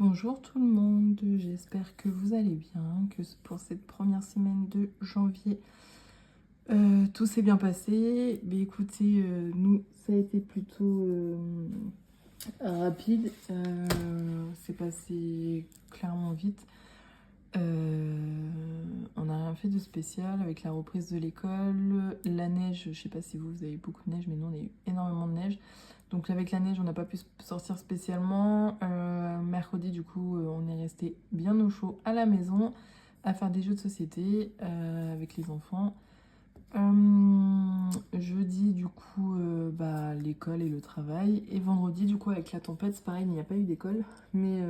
Bonjour tout le monde, j'espère que vous allez bien, que pour cette première semaine de janvier, tout s'est bien passé. Mais écoutez, nous, ça a été plutôt rapide, c'est passé clairement vite. On n'a rien fait de spécial avec la reprise de l'école, la neige, je sais pas si vous avez eu beaucoup de neige, mais nous on a eu énormément de neige. Donc avec la neige, on n'a pas pu sortir spécialement. Mercredi, du coup, on est resté bien au chaud à la maison à faire des jeux de société avec les enfants. Jeudi, du coup, l'école et le travail. Et vendredi, du coup, avec la tempête, c'est pareil, il n'y a pas eu d'école. Mais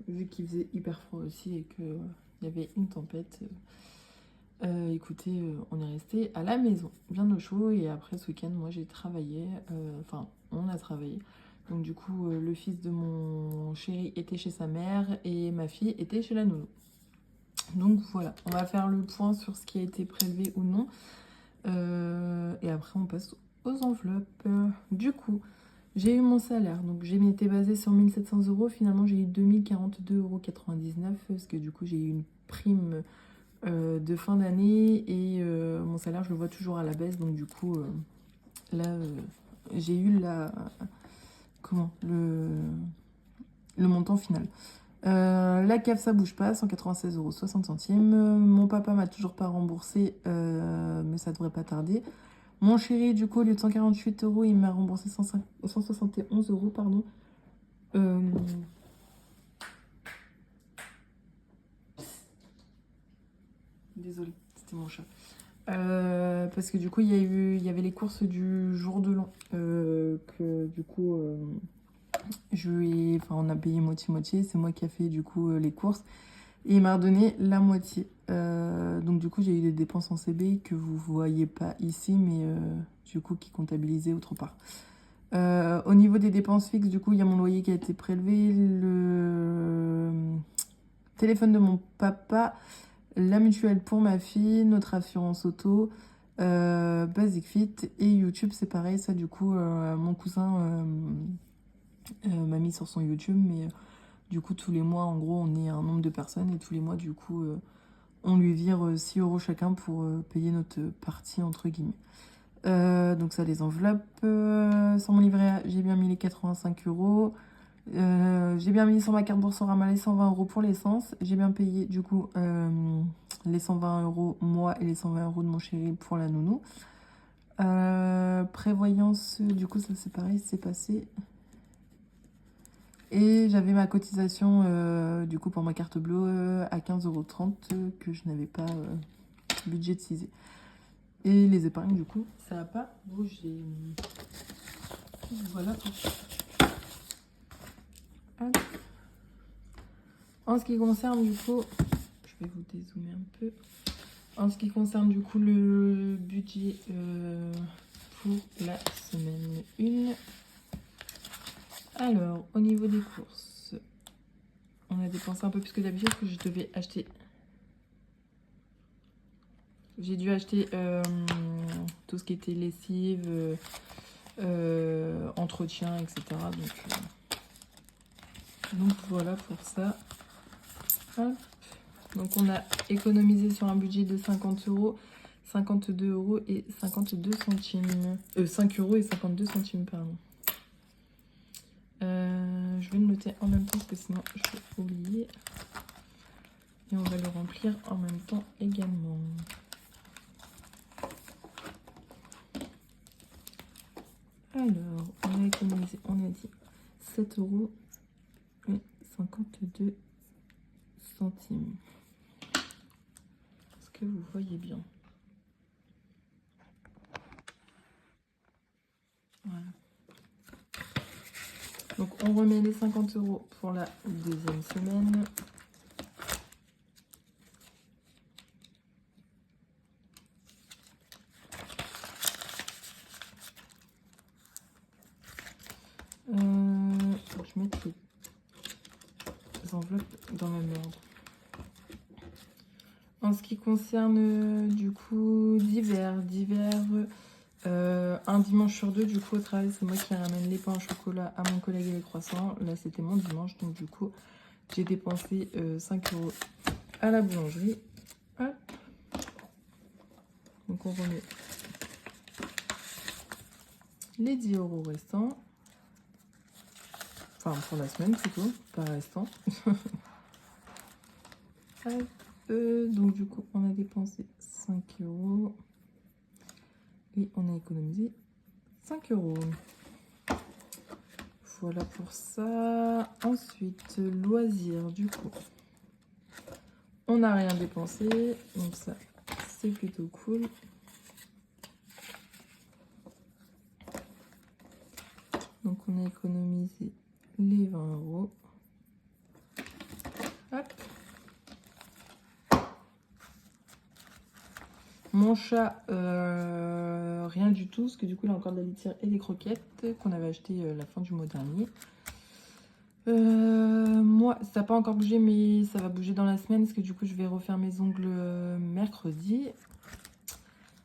vu qu'il faisait hyper froid aussi et qu'il y avait une tempête, écoutez, on est resté à la maison, bien au chaud. Et après ce week-end, moi j'ai travaillé, on a travaillé. Donc du coup, le fils de mon chéri était chez sa mère et ma fille était chez la nounou. Donc voilà, on va faire le point sur ce qui a été prélevé ou non. Et après on passe aux enveloppes. Du coup, j'ai eu mon salaire, donc j'ai été basée sur 1700 €. Finalement, j'ai eu 2042,99 € parce que du coup, j'ai eu une prime de fin d'année et mon salaire, je le vois toujours à la baisse. Donc du coup, là, j'ai eu le montant final. La CAF, ça bouge pas, 196,60 €. Mon papa m'a toujours pas remboursé, mais ça devrait pas tarder. Mon chéri, du coup, au lieu de 148 €, il m'a remboursé 171 €, pardon. Désolée, c'était mon chat. Parce que du coup, il y avait les courses du jour de l'an. Que du coup, on a payé moitié-moitié. C'est moi qui a fait du coup les courses. Et il m'a redonné la moitié. Donc du coup, j'ai eu des dépenses en CB que vous voyez pas ici, mais du coup, qui comptabilisaient autre part. Au niveau des dépenses fixes, du coup, il y a mon loyer qui a été prélevé, le téléphone de mon papa, la mutuelle pour ma fille, notre assurance auto, Basic Fit et YouTube, c'est pareil. Ça, du coup, mon cousin m'a mis sur son YouTube, mais du coup, tous les mois, en gros, on est un nombre de personnes et tous les mois, du coup, on lui vire 6 € chacun pour payer notre partie, entre guillemets. Donc ça, les enveloppes. Sur mon livret A, j'ai bien mis les 85 €. J'ai bien mis sur ma carte Boursorama les 120 € pour l'essence. J'ai bien payé du coup les 120 € moi et les 120 € de mon chéri pour la nounou. Prévoyance, du coup ça c'est pareil, c'est passé. Et j'avais ma cotisation du coup pour ma carte bleue à 15,30 € que je n'avais pas budgétisé. Et les épargnes, du coup, ça n'a pas bougé. Voilà. Hop. En ce qui concerne, du coup, je vais vous dézoomer un peu. En ce qui concerne, du coup, le budget pour la semaine 1. Alors, au niveau des courses, on a dépensé un peu plus que d'habitude parce que je devais acheter. J'ai dû acheter tout ce qui était lessive, entretien, etc. Donc voilà pour ça. Hop. Donc on a économisé sur un budget de 50 €, 52 € et 52 centimes. 5 € et 52 centimes, pardon. Je vais le noter en même temps parce que sinon je vais oublier. Et on va le remplir en même temps également. Alors, on a économisé, on a dit 7 € et 52 centimes. Est-ce que vous voyez bien? Voilà. Donc on remet les 50 € pour la deuxième semaine. Faut que je mette les enveloppes dans le même ordre. En ce qui concerne du coup divers, Un dimanche sur deux, du coup, au travail, c'est moi qui ramène les pains au chocolat à mon collègue et les croissants. Là, c'était mon dimanche, donc du coup, j'ai dépensé 5 € à la boulangerie. Hop. Donc, on remet les 10 € restants. Enfin, pour la semaine plutôt, pas restant. Hop. Donc, du coup, on a dépensé 5 € et on a économisé 5 €. Voilà pour ça. Ensuite, loisirs, du coup. On n'a rien dépensé, donc ça, c'est plutôt cool. Donc, on a économisé les 20 €. Hop. Mon chat, rien du tout, parce que du coup, il a encore de la litière et des croquettes qu'on avait acheté la fin du mois dernier. Moi, ça n'a pas encore bougé, mais ça va bouger dans la semaine, parce que du coup, je vais refaire mes ongles mercredi.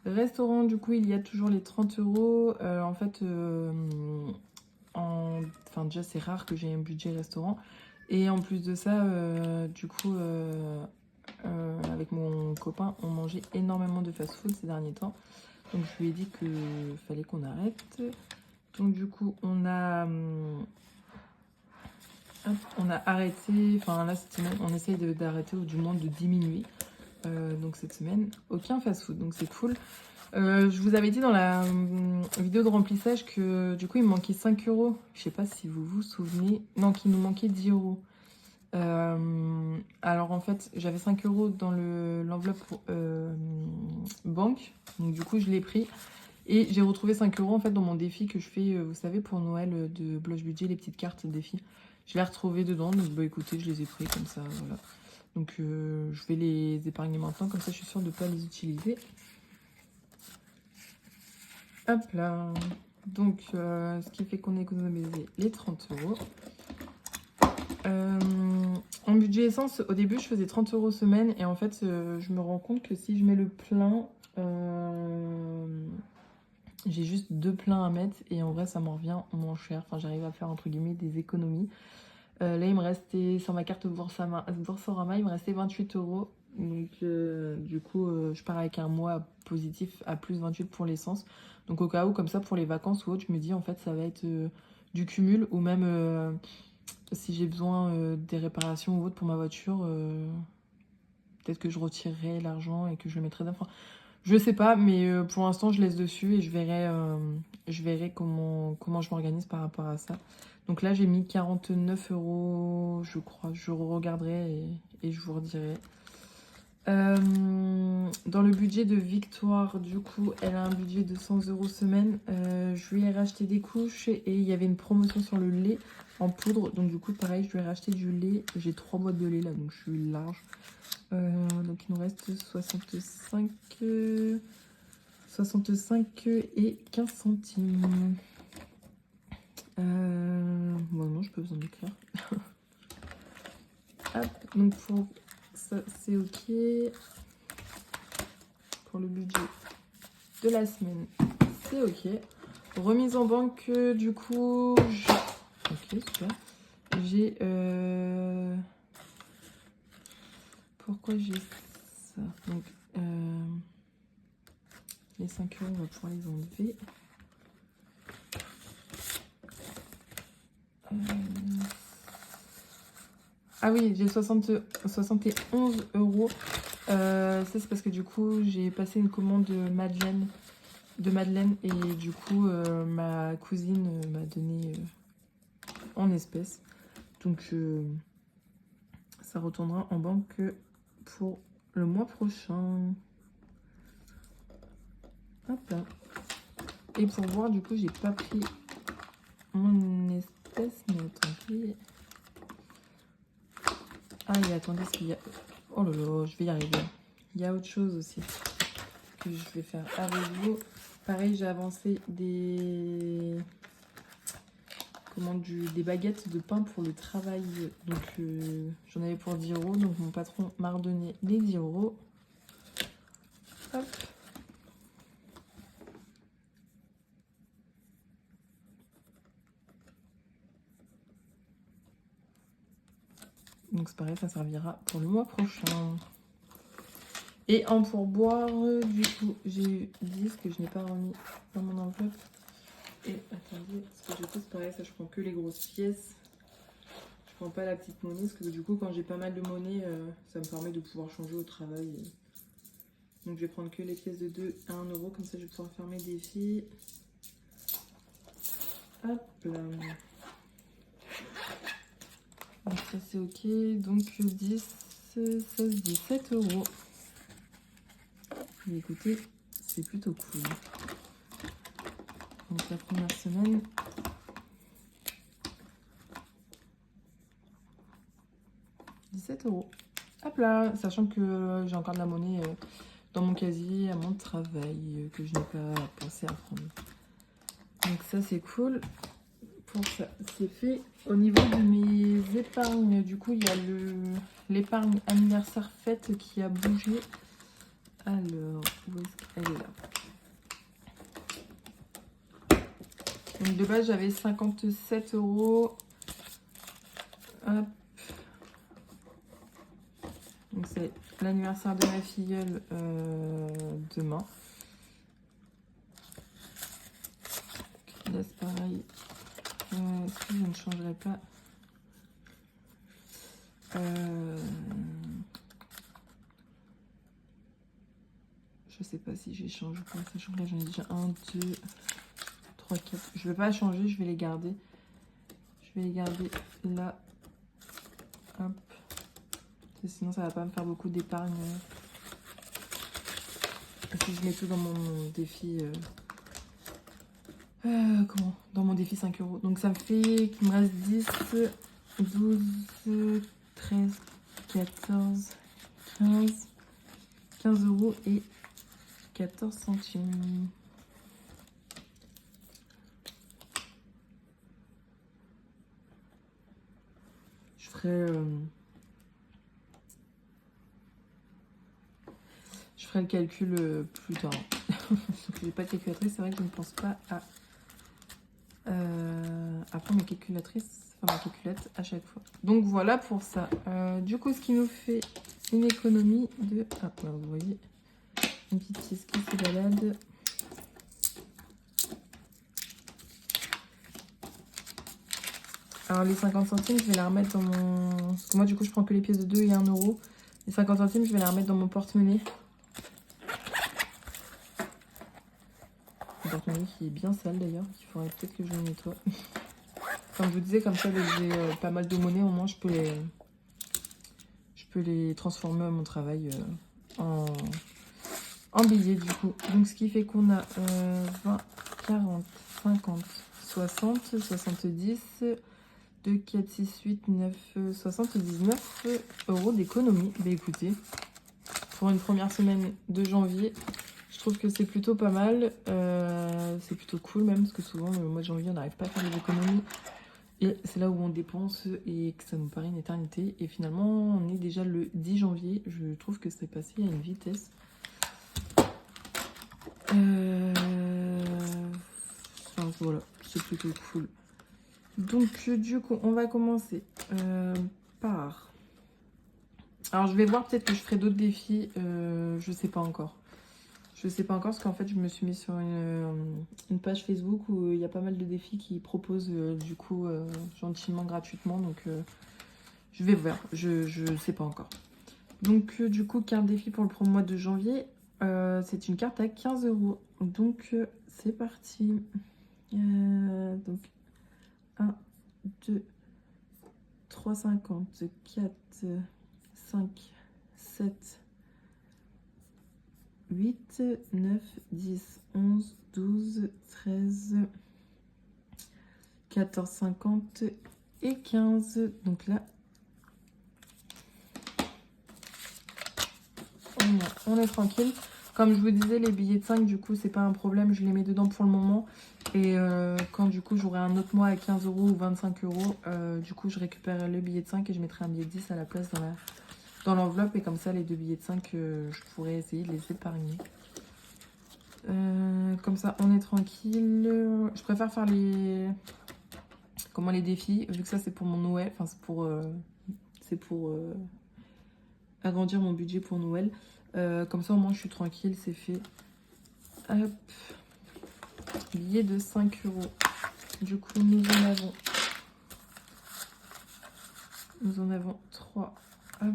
Restaurant, du coup, il y a toujours les 30 €. En fait, enfin, déjà, c'est rare que j'ai un budget restaurant. Et en plus de ça, du coup, avec mon copain, on mangeait énormément de fast-food ces derniers temps. Donc, je lui ai dit qu'il fallait qu'on arrête. Donc, du coup, on a arrêté. Enfin, là, cette semaine, on essaye d'arrêter ou du moins de diminuer. Donc, cette semaine, aucun fast-food. Donc, c'est cool. Je vous avais dit dans la vidéo de remplissage que du coup il me manquait 5 €. Je sais pas si vous vous souvenez. Non, qu'il nous manquait 10 €. Alors en fait, j'avais 5 € dans l'enveloppe banque. Donc du coup, je l'ai pris. Et j'ai retrouvé 5 € en fait dans mon défi que je fais, vous savez, pour Noël de Bloche Budget, les petites cartes défi. Je l'ai retrouvé dedans. Donc bah écoutez, je les ai pris comme ça. Voilà. Donc je vais les épargner maintenant. Comme ça, je suis sûre de ne pas les utiliser. Hop là. Donc, ce qui fait qu'on a économisé les 30 €. En budget essence, au début, je faisais 30 € semaine. Et en fait, je me rends compte que si je mets le plein, j'ai juste 2 pleins à mettre. Et en vrai, ça m'en revient moins cher. Enfin, j'arrive à faire, entre guillemets, des économies. Là, il me restait, sur ma carte Boursorama, il me restait 28 €. Donc, du coup, je pars avec un mois positif à plus 28 pour l'essence. Donc, au cas où, comme ça, pour les vacances ou autre, je me dis, en fait, ça va être du cumul. Ou même, si j'ai besoin des réparations ou autre pour ma voiture, peut-être que je retirerai l'argent et que je le mettrai d'enfant. Je sais pas, mais pour l'instant, je laisse dessus et je verrai comment je m'organise par rapport à ça. Donc là, j'ai mis 49 €, je crois. Je regarderai et je vous redirai. Dans le budget de Victoire, du coup, elle a un budget de 100 € semaine. Je lui ai racheté des couches et il y avait une promotion sur le lait en poudre. Donc du coup, pareil, je lui ai racheté du lait. J'ai 3 boîtes de lait là, donc je suis large. Donc il nous reste 65 et 15 centimes. Bon, non, je peux vous en écrire. Hop, donc pour ça, c'est ok. Pour le budget de la semaine, c'est ok. Remise en banque, du coup, ok, super. J'ai... Pourquoi j'ai ça? Donc, les 5 €, on va pouvoir les enlever. Ah oui, j'ai 71 €. Ça, c'est parce que du coup, j'ai passé une commande de Madeleine et du coup, ma cousine m'a donné en espèces. Donc, ça retournera en banque pour le mois prochain. Hop là. Et pour voir, du coup, j'ai pas pris mon espèce, mais attendez. Ah, et attendez, ce qu'il y a... Oh là là, je vais y arriver. Il y a autre chose aussi que je vais faire avec vous. Pareil, j'ai avancé des baguettes de pain pour le travail. Donc, j'en avais pour 10 €. Donc, mon patron m'a redonné les 10 €. Hop. Donc c'est pareil, ça servira pour le mois prochain. Et en pourboire, du coup, j'ai eu 10 que je n'ai pas remis dans mon enveloppe. Et attendez, ce que je fais, c'est pareil, ça je prends que les grosses pièces. Je prends pas la petite monnaie, parce que du coup, quand j'ai pas mal de monnaie, ça me permet de pouvoir changer au travail. Donc je vais prendre que les pièces de 2 à 1 euro, comme ça je vais pouvoir faire mes défis. Hop là. Donc ça c'est ok, donc 10, 16, 17 euros. Mais écoutez, c'est plutôt cool. Donc la première semaine. €17. Hop là, sachant que j'ai encore de la monnaie dans mon casier à mon travail que je n'ai pas pensé à prendre. Donc ça c'est cool. Pour ça, c'est fait. Au niveau de mes épargnes, du coup, il y a l'épargne anniversaire fête qui a bougé. Alors, où est-ce qu'elle est là? Donc de base, j'avais 57 euros. Hop. Donc c'est l'anniversaire de ma filleule demain. Là c'est pareil. Est-ce que je ne changerai pas je sais pas si j'échange ou pas. Sachant que là j'en ai déjà 1, 2, 3, 4. Je vais pas changer, je vais les garder. Je vais les garder là. Hop. Sinon ça va pas me faire beaucoup d'épargne. Si je mets tout dans mon défi. Dans mon défi 5 euros. Donc ça me fait qu'il me reste 10, 12, 13, 14, 15, 15 euros et 14 centimes. Je ferai le calcul plus tard. Je n'ai pas de calculatrice, c'est vrai que je ne pense pas à prendre ma calculatrice, enfin ma calculette à chaque fois. Donc voilà pour ça. Du coup, ce qui nous fait une économie de... Ah, bah, vous voyez, une petite pièce qui se balade. Alors les 50 centimes, je vais la remettre dans mon... Parce que moi, du coup, je prends que les pièces de 2 et 1 euro. Les 50 centimes, je vais la remettre dans mon porte-monnaie. Un porte-monnaie qui est bien sale d'ailleurs, qu'il faudrait peut-être que je le nettoie. Comme je vous disais, comme ça, dès que j'ai pas mal de monnaie, au moins je peux les transformer à mon travail en billets du coup. Donc ce qui fait qu'on a 20, 40, 50, 60, 70, 2, 4, 6, 8, 9, 79 euros d'économie. Bah écoutez, pour une première semaine de janvier, je trouve que c'est plutôt pas mal. C'est plutôt cool même, parce que souvent le mois de janvier, on n'arrive pas à faire des économies. Et c'est là où on dépense et que ça nous paraît une éternité. Et finalement, on est déjà le 10 janvier. Je trouve que c'est passé à une vitesse. Enfin, voilà, c'est plutôt cool. Donc, du coup, on va commencer par... Alors, je vais voir, peut-être que je ferai d'autres défis. Je sais pas encore. Je sais pas encore, parce qu'en fait, je me suis mis sur une page Facebook où il y a pas mal de défis qui proposent, du coup, gentiment, gratuitement. Donc, je vais voir. Je sais pas encore. Donc, du coup, carte défi pour le mois de janvier. C'est une carte à 15 euros. Donc, c'est parti. Donc, 1, 2, 3, 50, 4, 5, 7, 8, 9, 10, 11, 12, 13, 14, 50 et 15. Donc là, on est tranquille. Comme je vous disais, les billets de 5, du coup, c'est pas un problème. Je les mets dedans pour le moment. Et quand, du coup, j'aurai un autre mois à 15 euros ou 25 euros, du coup, je récupère le billet de 5 et je mettrai un billet de 10 à la place dans l'enveloppe. Et comme ça, les deux billets de 5, je pourrais essayer de les épargner. Comme ça, on est tranquille. Je préfère faire les défis, vu que ça, c'est pour mon Noël. Enfin, C'est pour agrandir mon budget pour Noël. Comme ça, au moins, je suis tranquille, c'est fait. Hop. Billet de 5 €. Du coup, nous en avons 3. Hop.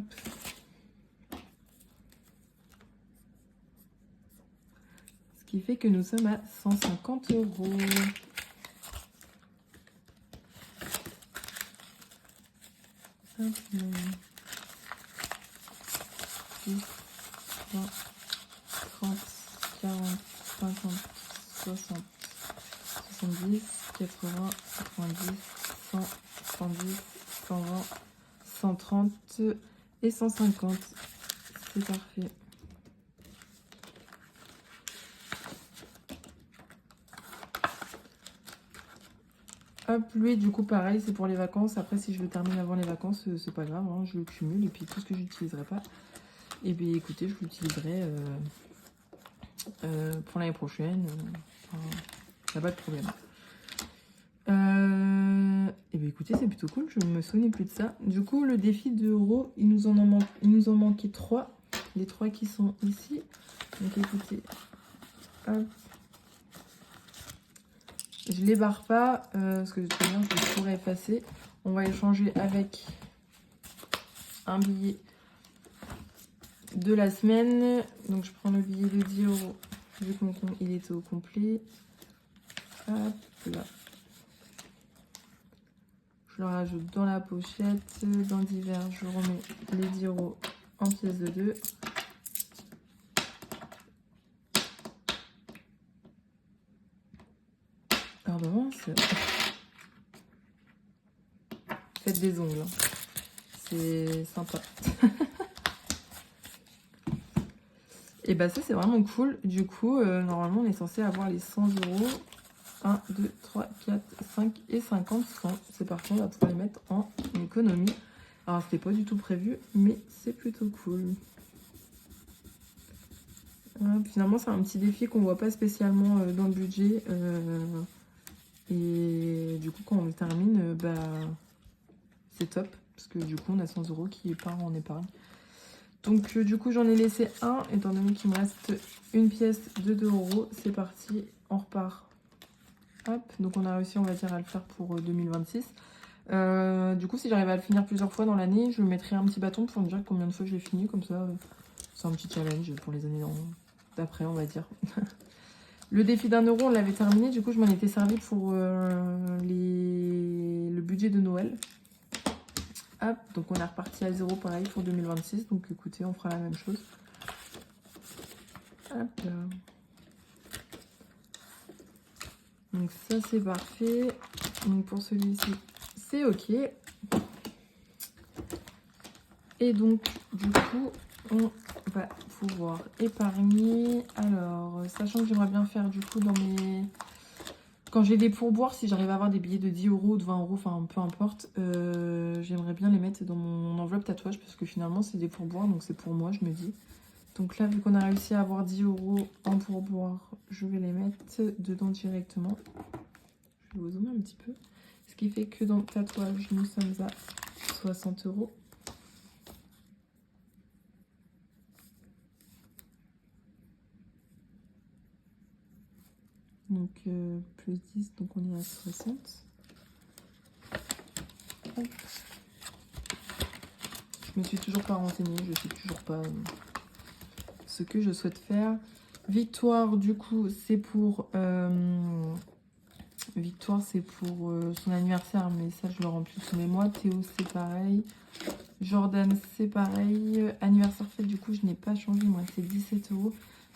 Ce qui fait que nous sommes à 150 €. Hop. 10, 20, 30, 40, 50, 60, 70, 80, 90, 100, 110, 120, 130 et 150. C'est parfait. Hop, lui, du coup, pareil, c'est pour les vacances. Après, si je le termine avant les vacances, c'est pas grave, hein, je le cumule. Et puis, tout ce que j'utiliserai pas, et bien, écoutez, je l'utiliserai pour l'année prochaine. Il n'y a pas de problème. Et bien, écoutez, c'est plutôt cool. Je me souvenais plus de ça. Du coup, le défi de euros, il nous en manquait 3. Les 3 qui sont ici. Donc, écoutez, hop. Je les barre pas, parce que de toute manière, je pourrais effacer. On va échanger avec un billet de la semaine. Donc, je prends le billet de 10 €, vu que mon compte, il était au complet. Hop là. Je le rajoute dans la pochette. Dans divers, je remets les 10 € en pièces de 2. Pardon, faites des ongles. C'est sympa. Et bah ça, c'est vraiment cool. Du coup, normalement, on est censé avoir les 100 €. 1, 2, 3, 4, 5 et 50, 100. C'est parti, on va pouvoir les mettre en économie. Alors, c'était pas du tout prévu, mais c'est plutôt cool. Finalement, c'est un petit défi qu'on voit pas spécialement dans le budget. Et du coup, quand on le termine, bah, c'est top. Parce que du coup, on a 100 € qui part en épargne. Donc, du coup, j'en ai laissé un. Étant donné qu'il me reste une pièce de 2 €, c'est parti. On repart. Hop, donc on a réussi, on va dire, à le faire pour 2026. Du coup, si j'arrive à le finir plusieurs fois dans l'année, je mettrai un petit bâton pour me dire combien de fois je l'ai fini. Comme ça, c'est un petit challenge pour les années d'après, on va dire. Le défi d'1 €, on l'avait terminé. Du coup, je m'en étais servi pour le budget de Noël. Hop, donc on est reparti à 0 pareil pour 2026. Donc écoutez, on fera la même chose. Hop là. Donc ça, c'est parfait. Donc pour celui-ci, c'est ok. Et donc, du coup, on va pouvoir épargner. Alors, sachant que j'aimerais bien faire, du coup, dans mes... Quand j'ai des pourboires, si j'arrive à avoir des billets de 10 € ou de 20 €, enfin, peu importe, j'aimerais bien les mettre dans mon enveloppe tatouage, parce que finalement, c'est des pourboires, donc c'est pour moi, je me dis. Donc là, vu qu'on a réussi à avoir 10 € en pourboire, je vais les mettre dedans directement. Je vais vous zoomer un petit peu. Ce qui fait que dans le tatouage, nous sommes à 60 €. Donc plus 10, donc on est à 60. Hop. Je me suis toujours pas renseignée, je sais toujours pas ce que je souhaite faire. Victoire, du coup, c'est pour... Victoire, c'est pour son anniversaire, mais ça, je le remplis tous les mois. Théo, c'est pareil. Jordan, c'est pareil. Anniversaire fête, du coup, je n'ai pas changé. Moi, c'est 17 €.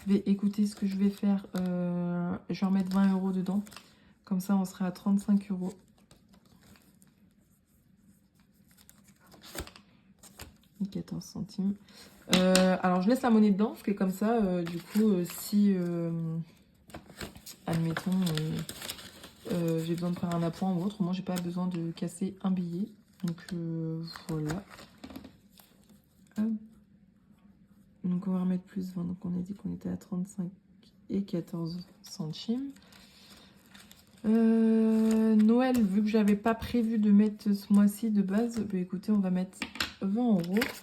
Mais écoutez, ce que je vais faire, je vais remettre 20 € dedans. Comme ça, on sera à 35 €. Et 14 centimes. Alors, je laisse la monnaie dedans, parce que comme ça, du coup, si, admettons, j'ai besoin de faire un appoint ou autre, moi, j'ai pas besoin de casser un billet. Donc, voilà. Hop. Donc, on va remettre plus 20. Donc, on a dit qu'on était à 35 et 14 centimes. Noël, vu que j'avais pas prévu de mettre ce mois-ci de base, bah écoutez, on va mettre 20 €. Parce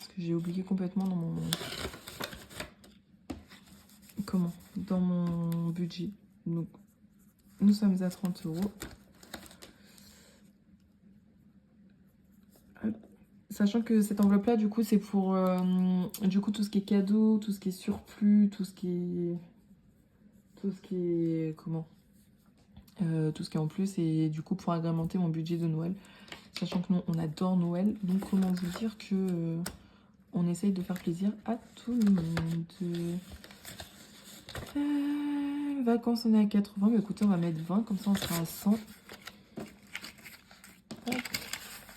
que j'ai oublié complètement dans mon... Comment? Dans mon budget. Donc, nous sommes à 30 €. Sachant que cette enveloppe-là, du coup, c'est pour du coup, tout ce qui est cadeau, tout ce qui est surplus, tout ce qui est... Comment? Tout ce qui est en plus, et du coup, pour agrémenter mon budget de Noël. Sachant que nous, on adore Noël. Donc, comment vous dire que on essaye de faire plaisir à tout le monde. Vacances, on est à 80. Mais écoutez, on va mettre 20. Comme ça, on sera à 100. Hop.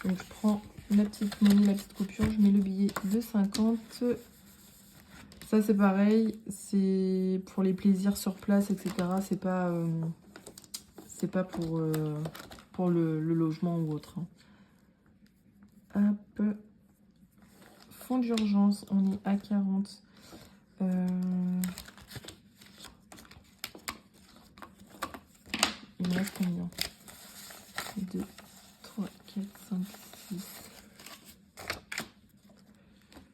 Donc, je prends la petite monnaie, la petite coupure. Je mets le billet de 50. Ça, c'est pareil. C'est pour les plaisirs sur place, etc. C'est pas pour le logement ou autre. Hop. Fonds d'urgence, on est à 40. Il me reste combien? 2, 3, 4, 5, 6.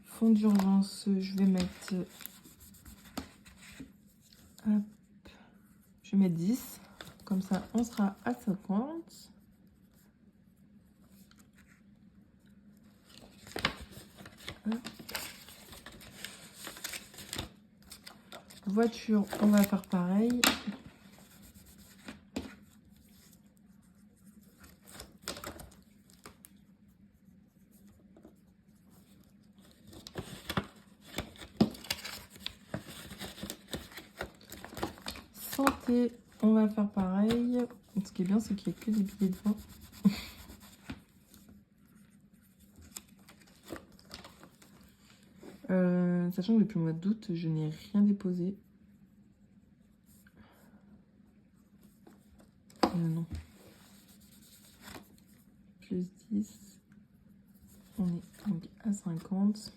Fonds d'urgence, je vais mettre... Hop. Je vais mettre 10. Comme ça, on sera à 50. Hop. Voiture, on va faire pareil. Santé, on va faire pareil. Ce qui est bien, c'est qu'il n'y a que des billets de 20. Sachant que depuis le mois d'août, je n'ai rien déposé. Non. Plus 10. On est donc à 50.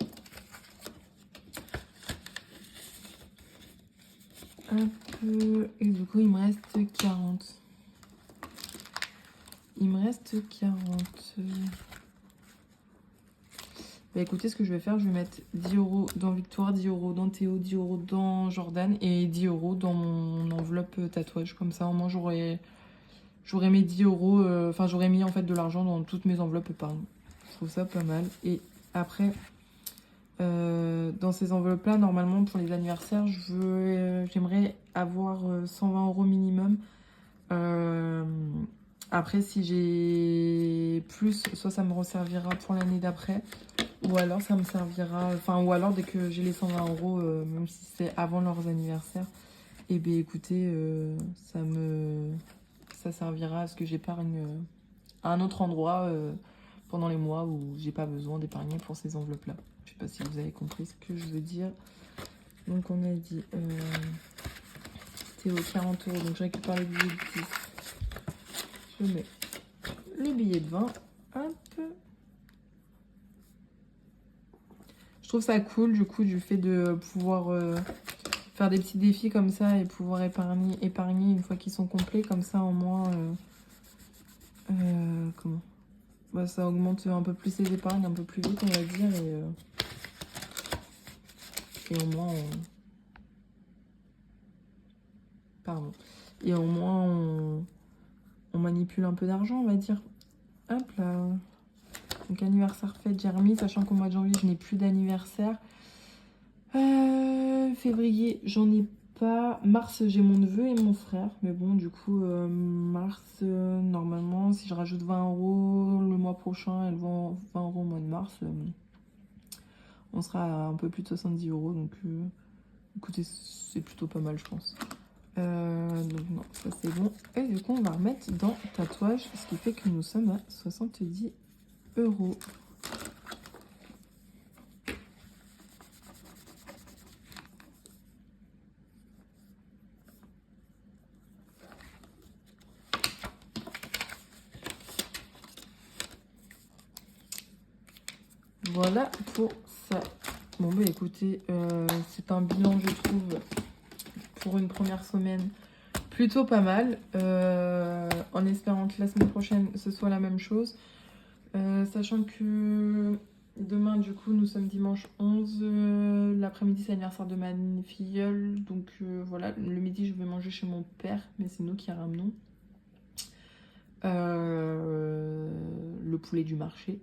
Hop. Et du coup, il me reste 40. Il me reste 40. Bah écoutez, ce que je vais faire, je vais mettre 10 € dans Victoire, 10 € dans Théo, 10 € dans Jordan et 10 € dans mon enveloppe tatouage. Comme ça, au moins, j'aurais mis 10 €, enfin, j'aurais mis en fait de l'argent dans toutes mes enveloppes épargne. Je trouve ça pas mal. Et après, dans ces enveloppes-là, normalement, pour les anniversaires, j'aimerais avoir 120 € minimum. Après, si j'ai plus, soit ça me resservira pour l'année d'après, ou alors ça me servira, enfin, ou alors dès que j'ai les 120 €, même si c'est avant leurs anniversaires, et bien écoutez, ça servira à ce que j'épargne à un autre endroit pendant les mois où j'ai pas besoin d'épargner pour ces enveloppes-là. Je sais pas si vous avez compris ce que je veux dire. Donc on a dit Théo 40 €, donc je récupère les billets de 10. Je mets les billets de 20. Hop. Je trouve ça cool du coup du fait de pouvoir faire des petits défis comme ça et pouvoir épargner une fois qu'ils sont complets. Comme ça au moins comment bah, ça augmente un peu plus les épargnes, un peu plus vite on va dire, et au moins pardon. Et au moins on manipule un peu d'argent, on va dire. Hop là. Donc anniversaire fête, j'ai remis, sachant qu'au mois de janvier, je n'ai plus d'anniversaire. Février, j'en ai pas. Mars, j'ai mon neveu et mon frère. Mais bon, du coup, mars, normalement, si je rajoute 20 € le mois prochain, elles vont 20 € au mois de mars, on sera à un peu plus de 70 €. Donc, écoutez, c'est plutôt pas mal, je pense. Donc non, ça c'est bon. Et du coup, on va remettre dans tatouage, ce qui fait que nous sommes à 70 €. Voilà pour ça. Bon bah écoutez, c'est un bilan je trouve pour une première semaine plutôt pas mal. En espérant que la semaine prochaine ce soit la même chose. Sachant que demain, du coup, nous sommes dimanche 11. L'après-midi, c'est l'anniversaire de ma filleule. Donc voilà, le midi, je vais manger chez mon père, mais c'est nous qui ramenons. Le poulet du marché.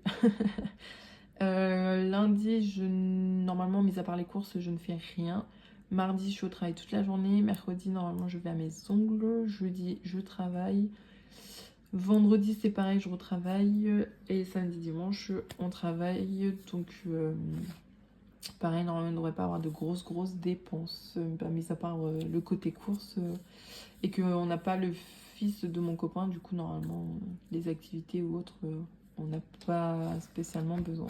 Lundi, normalement, mis à part les courses, je ne fais rien. Mardi, je suis au travail toute la journée. Mercredi, normalement, je vais à mes ongles. Jeudi, je travaille. Vendredi, c'est pareil, je retravaille. Et samedi, dimanche, on travaille. Donc, pareil, normalement, on ne devrait pas avoir de grosses dépenses. Mis à part le côté course. Et qu'on n'a pas le fils de mon copain. Du coup, normalement, les activités ou autres, on n'a pas spécialement besoin.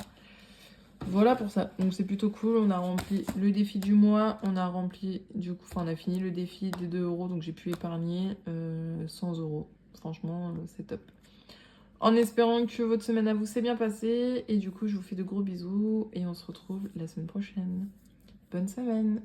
Voilà pour ça. Donc, c'est plutôt cool. On a rempli le défi du mois. On a rempli, du coup, on a fini le défi des 2 euros. Donc, j'ai pu épargner 100 euros. Franchement, c'est top. En espérant que votre semaine à vous s'est bien passée. Et du coup, je vous fais de gros bisous. Et on se retrouve la semaine prochaine. Bonne semaine!